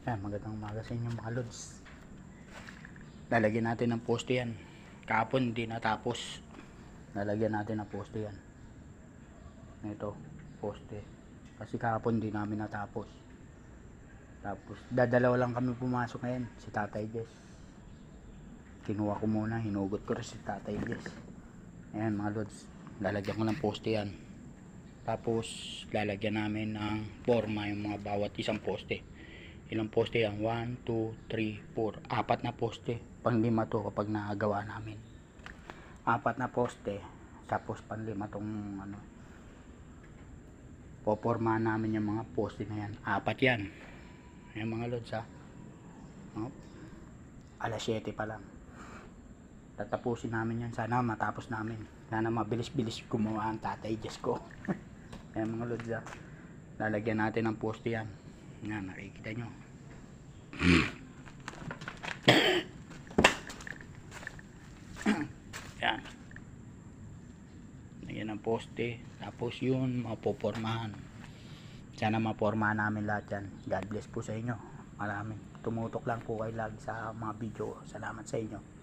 Yan, magandang umaga sa inyo mga lods. Lalagyan natin ng poste yan. Kahapon hindi natapos. Lalagyan natin ng poste yan. Ito, poste. Kasi kahapon hindi namin natapos. Tapos, dadalawa lang kami pumasok ngayon. Si Tatay Jess. Kinuha ko muna, hinugot ko rin si Tatay Jess. Ayan mga lods, lalagyan ko ng poste yan. Tapos, lalagyan namin ng forma yung mga bawat isang poste. Ilang poste yan? 1, 2, 3, 4. Apat na poste. Pang-lima to kapag nagawa namin. Apat na poste. Tapos pang-lima tong ano. Popormahan namin yung mga poste na yan. Apat yan. Ayan mga lods ha. Oh. Alas 7 pa lang. Tatapusin namin yan. Sana matapos namin. Sana mabilis-bilis gumawa ang Tatay Jess ko. Ayan mga lods ha. Lalagyan natin ng poste yan. Yan, nakikita nyo. Yan. Lagyan ng poste. Tapos yun, mapopormahan. Sana mapormahan namin lahat yan. God bless po sa inyo. Maraming tumutok lang po kayo lagi sa mga video. Salamat sa inyo.